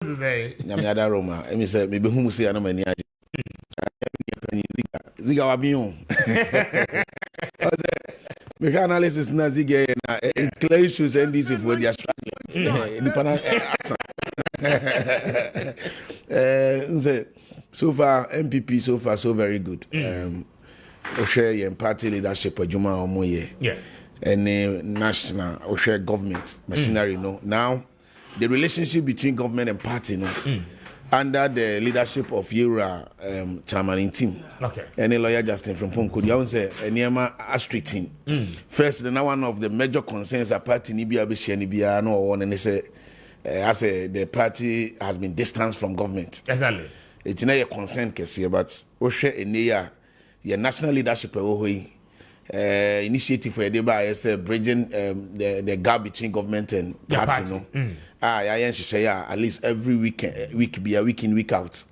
say, Yamiada Roma, and he said, maybe whom say Anamania. Ziga Wabion. Mega analysis na zige na clear issues NDC for their so far MPP so far so very good. Share your party leadership Juma Omoye. Yeah. And national or share government machinery no. Now the relationship between government and party no. Under the leadership of Yura chairman in team. Okay. And a lawyer Justin from Ponko, you say Niema Astrid team. First, the one of the major concerns a party Nibia Bishanibia no one and they say as the party has been distanced from government. Exactly. It's not a concern case but Oshe Enea your national leadership initiative for a debate bridging the gap between government and party. No. I say at least every week be a week in week out.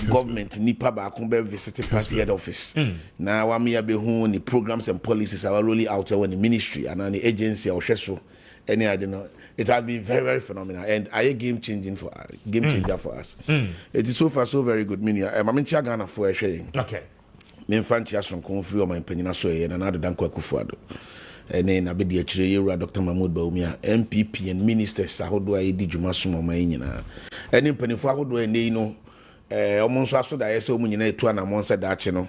Government nipa ba kumbe visit party head office. Now wa me be hu ni programs and policies are rolling out when the ministry and the agency or so. Any I don't know. It has been very very phenomenal and a game changer for us. It is so far so very good. Meaning I'm in Ghana for a sharing. Okay. Me fancy from Confree or my penina so and another than Kwakufuado. And then I be the Chire Dr. Mahmoud Baumia, MPP and ministers. How do I did you masum my inina? And in Penifo do I know almost after that I saw Munina to an among said that you know.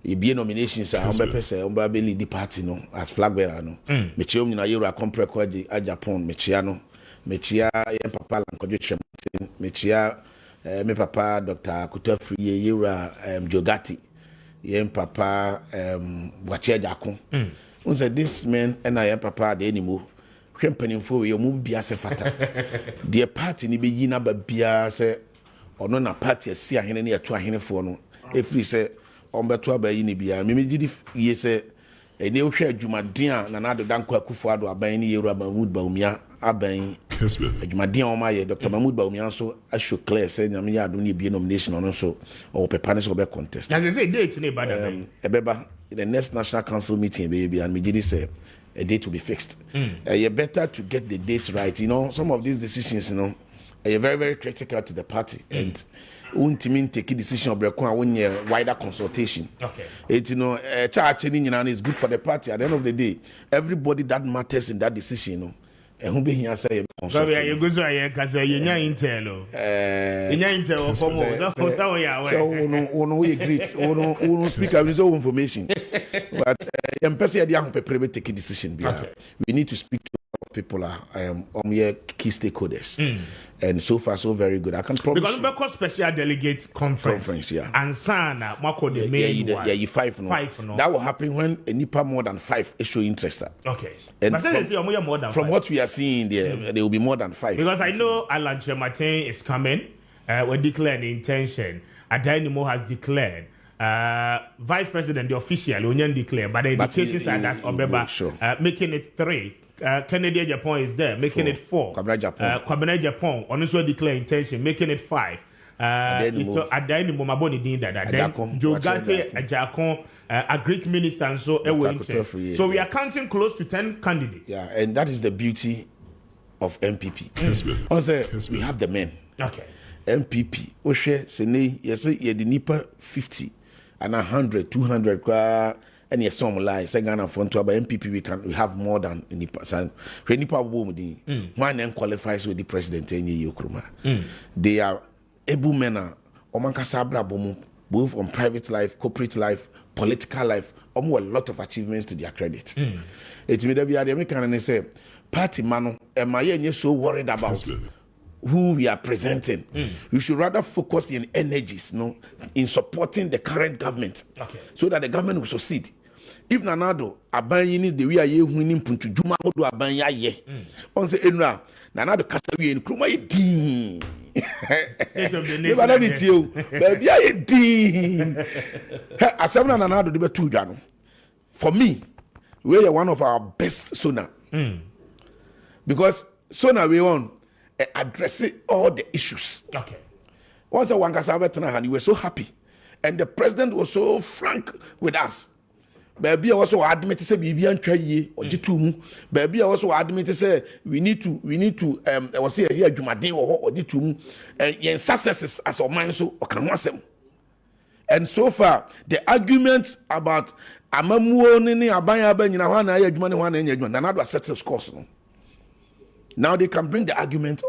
It be nominations are on Bepese, on Babeli di party no as flag bearer no. Mechium in a year a compre a Japan, Mechiano, Mechia, Papa Lankojo Mechia, me Papa Dr. Kutefri, Yura, Jogati. Yen papa wache jako unse this man and I papa de anymore hwempenin fo we mu bia se fata the party ni be yina ba bia se ono na party asi ahene ne eto ahene fo no efri se ombeto aba yi ni bia me gidi ye se ene hwe adwumaden a na na do danko akufo ado aban ni yeru aban Mahmoud Baumia aban adwumaden o ma ye Dr. Mahmoud Baumia so a show clear say nyame ya do ne bia nomination on so o pepa ne so be contest as I say date ne bad ebeba the next national council meeting baby and me gidi say a date will be fixed. You better to get the dates right. You know, some of these decisions, you know, are very, very critical to the party. And ultimately take a decision of when you wider consultation. Okay. It's, you know, is good for the party. At the end of the day, everybody that matters in that decision, you know, and who be here say so you go so here cuz you nya intel intel for more so we great we speak about our information but person dey ahopepere take a decision we need to speak to people on here key stakeholders and so far so very good. I can promise because special delegate conference yeah, and sana mako the main one you five no that will happen when a nipa more than 5 show interest. Okay, and but more than from what we are seeing there will be more than 5 because I know Alan Martin is coming we declare the intention Adanimo has declared Vice President the official only declare but the indications are that Obeba making it 3. Canada Japan is there, making it 4. Kwabena Japan, honestly declare intention, making it 5. Adanimo maboni din that. Then Jogate Ajakon, a Greek minister, and so so we are counting close to 10 candidates. Yeah, and that is the beauty of MPP. Also, we have the men. Okay. MPP, Oshe, Sene, yes, Nipa 50 and 100, 200. And yes, some lie. Say Ghana front to about MPP, we have more than Nipa. So Nipa one then qualifies with the president They are able men. Both on private life, corporate life, political life, a lot of achievements to their credit. It's me that we are the American and they say, party man, am I so worried about who we are presenting? We should rather focus in energies, in supporting the current government, so that the government will succeed. If Nanado abayini the way aye hunim puntu juma odo abanya ye on say enra Nanado kasa we in kruma ye din state of the nation never let you baby aye din asem na Nanado de betu dwa no for me we are one of our best sona because sona we want addressing all the issues. Okay, once one kasa betena and you were so happy and the president was so frank with us. Baby also admit to say Bibian Tray or Jitum. Baby also admit to say we need to I was here Jumade or Jitum and successes as a man so or can them. And so far, the argument about Amamu Nini Abaya Benyawana Yajman one and Yajman, another set of course. Now they can bring the argument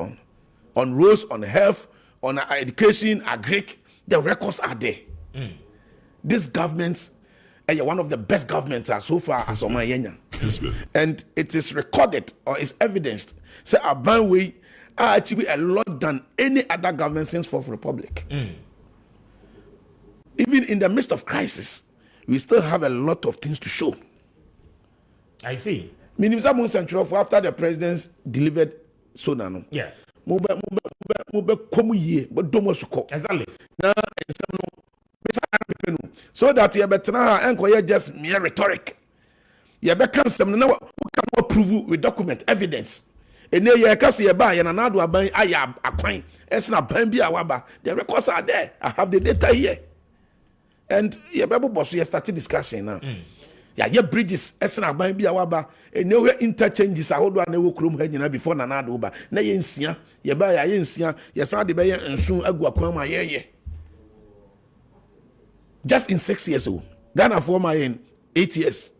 on roads, on health, on education, agric. The records are there. This government is one of the best governments so far as Omayenya. And it is recorded or is evidenced. Say Abanwe are achieving a lot than any other government since Fourth Republic. Even in the midst of crisis, we still have a lot of things to show. I see. Minimum Central after the presidents delivered Sonano. Yeah. Exactly. So that you better enquire just mere rhetoric. You better some now who can prove with document evidence. And then you can see a buy and another buy I am a coin. It's not Bambi Awaba. The records are there. I have the data here. And your Bible boss, we started discussion now. Yeah, your bridges, Esna Bambi Awaba, and nowhere interchanges. I hold one chrome head before Nanadoba. Na yensia, ye buy a yensia, yes, I the bayer and soon a guacoma ye. Just in 6 years old. Ghana for my in 8 years.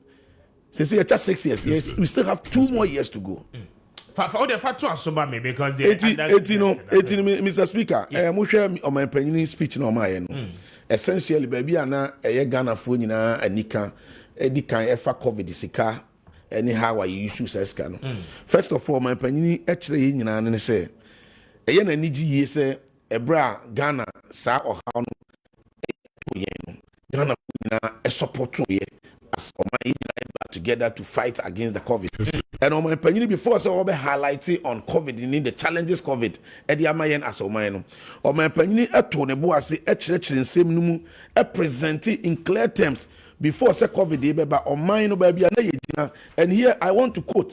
Since you just 6 years, yes, we still have 2 more years to go. For the fact to me because 18, Mr. Speaker, I am sharing on my opinion speech no my essentially baby ana Ghana for nyina anika edikan efa COVID sika anyhow I issue says no. First of all, my opinion actually nyina ne say eye na nigi ye say ebra Ghana sa oha no Ghana support as together to fight against the COVID. And on my opinion, before so I'll be highlighting on COVID, you need the challenges COVID. Eddie Amayen as Omayeno. On my opinion, a Tony Boasi, a church in same numu, a presenting in clear terms before say COVID, but on mine, baby, and here I want to quote,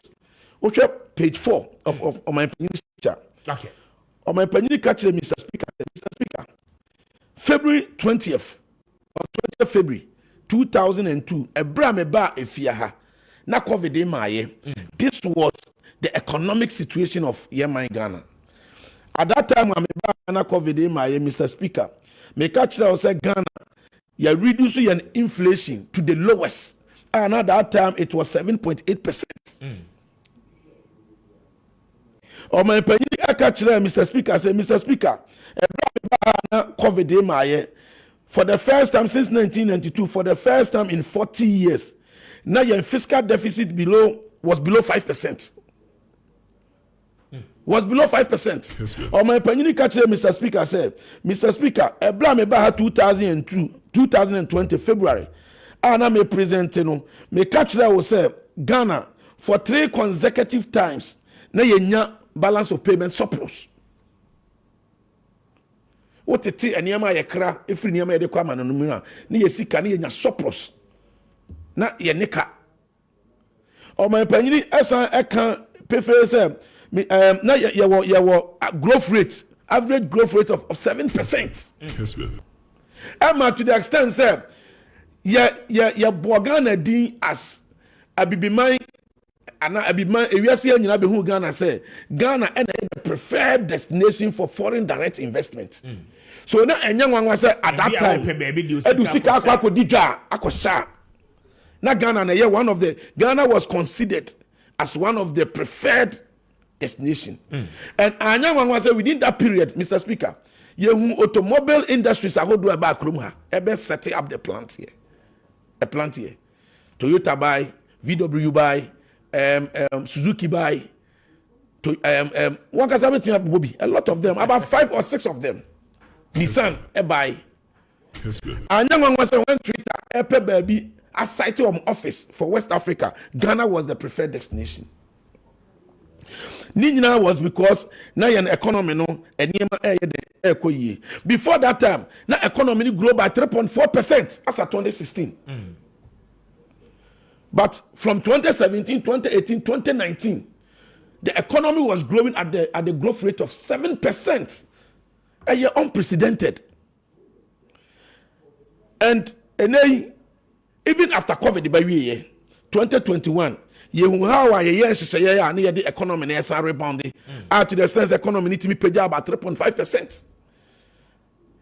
okay, page 4 of my opinion. Okay. On my opinion, catch Mr. Speaker, February 20th or 20th February 2002, a brame ba efiaha na COVID maye. This was the economic situation of Yemen Ghana. At that time, I'm na COVID maye, Mr. Speaker. Me catch that say Ghana, you reduce your inflation to the lowest. And at that time, it was 7.8%. Or my opinion, I catch that Mr. Speaker. I say, Mr. Speaker, a brame ba COVID maye. For the first time since 1992, for the first time in 40 years, now your fiscal deficit was below 5%. Was below 5%. Yes, or my opinion, Mr. Speaker said, Mr. Speaker, Ebla Mebaha 2020 February, and I'm presenting me catch that will say Ghana for 3 consecutive times. Now your balance of payment surplus. What it is, and Yama Yakra, if you near the Quaman and Muna, near Sika, near surplus. Not your nika. Or my opinion, as I can prefer, now your growth rate, average growth rate of 7%. Yes, Emma to the extent, sir, ya Bogana D as a Bibimai. And I be man, if you see who Ghana say, Ghana and the preferred destination for foreign direct investment. So now a young one was at that time, now Ghana, one of the Ghana was considered as one of the preferred destination. And a young one was within that period, Mr. Speaker, you automobile industries are going to about Krumha, ebe setting up the plant here, a plant here, Toyota buy, VW buy. Suzuki buy to a lot of them, about 5 or 6 of them. Nissan buy. And young one was when Twitter baby a site office for West Africa. Ghana was the preferred destination. Nina was because now an economy no and before that time, now economy grew by 3.4% after 2016. But from 2017, 2018, 2019, the economy was growing at the growth rate of 7%. A year unprecedented. And even after COVID by year 2021 you how are ye say ya na the economy na esa rebounding to the extent economy need to be paid about 3.5%.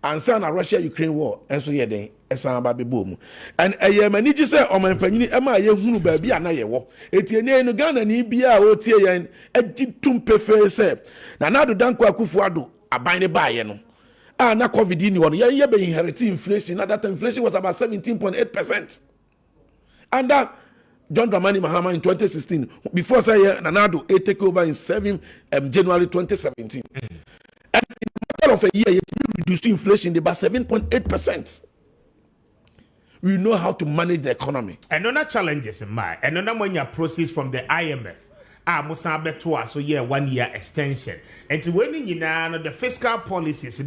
And so na Russia Ukraine war and so ye den esa ba be boom and mani ji say o man panyini e ma ye hunu ba bia na ye wo etie no Ghana ni bia o tie yen agitum pefe say na do danko akufo ado aban ne ba ye no na COVID ni one ye be inherit inflation. Now that inflation was about 17.8%. And that John Dramani Mahama in 2016, before say Nanado take over in January 2017. And in a matter of a year, it reduced inflation by 7.8%. We know how to manage the economy. And no challenges in mind. And no when you process from the IMF. So yeah, 1 year extension. And when the fiscal policies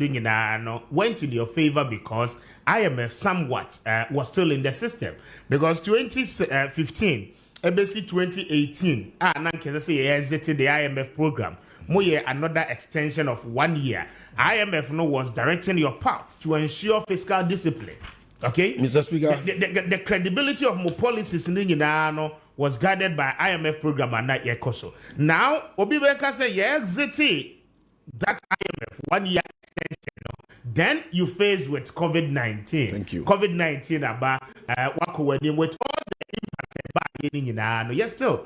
went in your favor because IMF somewhat was still in the system. Because 2015, ABC 2018, exited the IMF program. Another extension of 1 year. IMF was directing your part to ensure fiscal discipline. Okay, Mr. Speaker, the credibility of more policies was guarded by IMF program and not Yekoso. Now, Obibeka say you exited that IMF 1 year extension. Then you faced with COVID-19. Thank you. COVID-19 about with all the impact. Yes, still,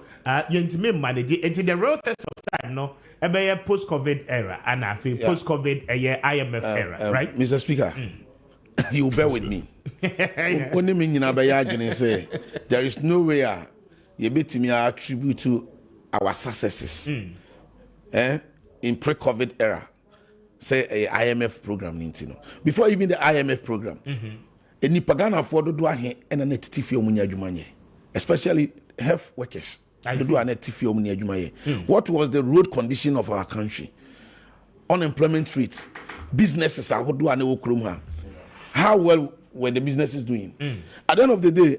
you manage it until the real test of time. No, a post-COVID era and I feel post-COVID IMF era, right? Mr. Speaker, you bear with me. Only me say there is no way you bet me attribute to our successes in pre-COVID era. Say a IMF program, before even the IMF program. Any pagana for do ahe and a net especially health workers. What was the road condition of our country? Unemployment rates, businesses are how well were the businesses doing? At the end of the day,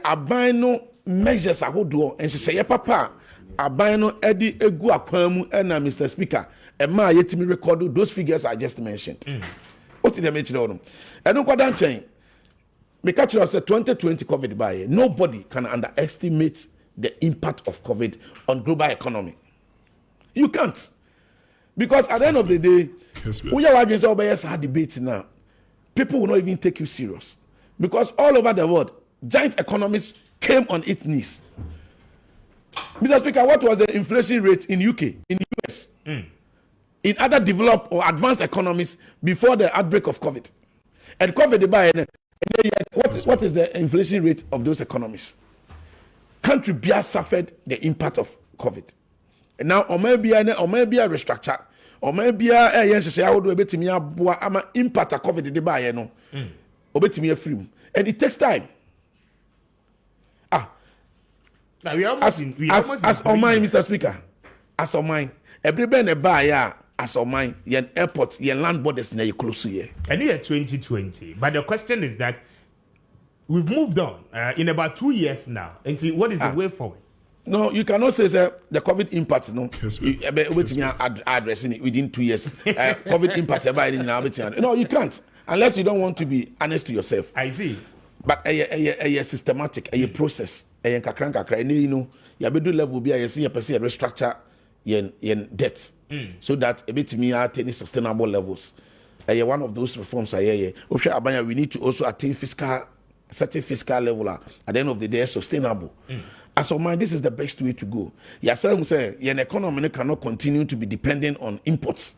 abino measures are do and she say, Papa, abino Eddie Egu Akwamu and Mr. Speaker, and my yet me record those figures I just mentioned. What did they mention on them? And no quite chain. Because us 2020 COVID by nobody can underestimate the impact of COVID on global economy. You can't. Because at the end of the day, we are against our debate now. People will not even take you serious. Because all over the world, giant economies came on its knees. Mr. Speaker, what was the inflation rate in UK, in the US, in other developed or advanced economies before the outbreak of COVID? And COVID, what is the inflation rate of those economies? Country Bia suffered the impact of COVID. And now, or maybe a restructure. Or maybe say I would do a bit to me impact a COVID the buy no obey a free and it takes time. Now we almost as on mine, Mr. Speaker, as on mine, every ben a buy as on mine, yen airport, yen land borders in a close year. And year 2020. But the question is that we've moved on in about 2 years now. And what is the way forward? No, you cannot say the COVID impact. No, addressing it within 2 years. COVID impact. No, you can't unless you don't want to be honest to yourself. I see. But a systematic, a process, a kakranka. You know, you have to level be a senior person restructure yen debts so that a bit me attain sustainable levels. One of those reforms we need to also attain certain fiscal level at the end of the day sustainable. As of mine, this is the best way to go. Yourself say your economy cannot continue to be dependent on imports.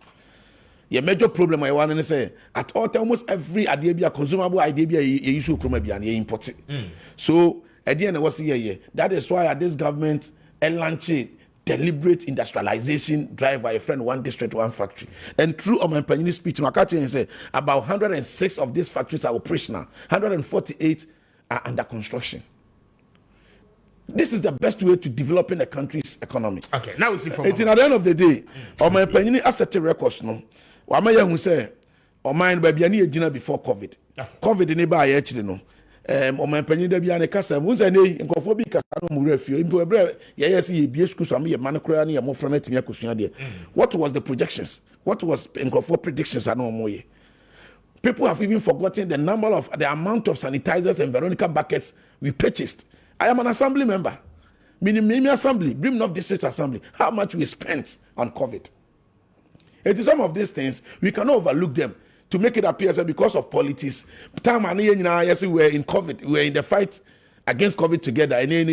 Your major problem I want to say at almost every idea consumable idea you use to import it. So at the end of what's here, that is why this government launched deliberate industrialization drive by a friend, one district, one factory. And through my opinion speech, I say about 106 of these factories are operational, 148 are under construction. This is the best way to developing a country's economy. Okay, now we see from at the end of the day, my opinion asset records no. Wama ya hu say o man ba bia na yegina before COVID. COVID ne ba ya chire no. O man panyin da bia ne kasa mu say ne nkofo bi kasa no mu refio. Mpo ebre ya ya say bia school so am ye man kura na ye mo frana timi akosua de. What was the projections? What was nkofo predictions ano mo ye? People have even forgotten the amount of sanitizers and Veronica buckets we purchased. I am an assembly member. Minimum Assembly, Brimnorth District Assembly, how much we spent on COVID. It is some of these things, we cannot overlook them to make it appear as because of politics. Time and we're in COVID, we're in the fight against COVID together. And then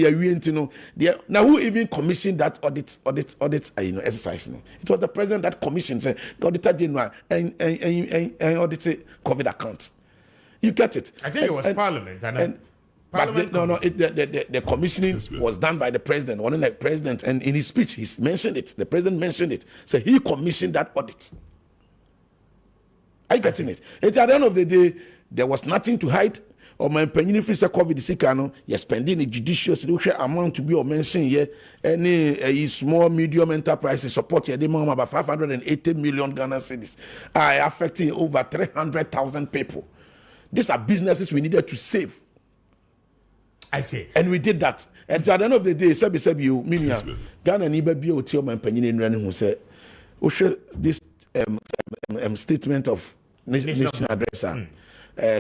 now who even commissioned that audit exercise? It was the president that commissioned, the Auditor General and audited COVID accounts. You get it? I think it was Parliament. The commissioning was done by the president, one of the president, and in his speech, he mentioned it. The president mentioned it. So he commissioned that audit. Are you getting it? At the end of the day, there was nothing to hide. Or my opinion, if it's a COVID sick, you're spending a judicious amount to be mentioned here. Any small, medium enterprises support here, they about 580 million Ghana cedis, are affecting over 300,000 people. These are businesses we needed to save. I see. And we did that. And at the end of the day, Ghana Niba be tell my opinion who said, this statement of nation address.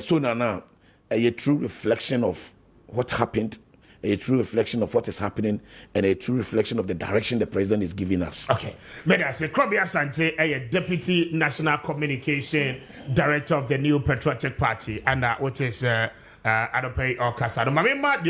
So now a true reflection of what happened, a true reflection of what is happening, and a true reflection of the direction the president is giving us. Okay. But I say, Krobia Sante, a Deputy National Communication Director of the New Patriotic Party, and what is Adope or Casado.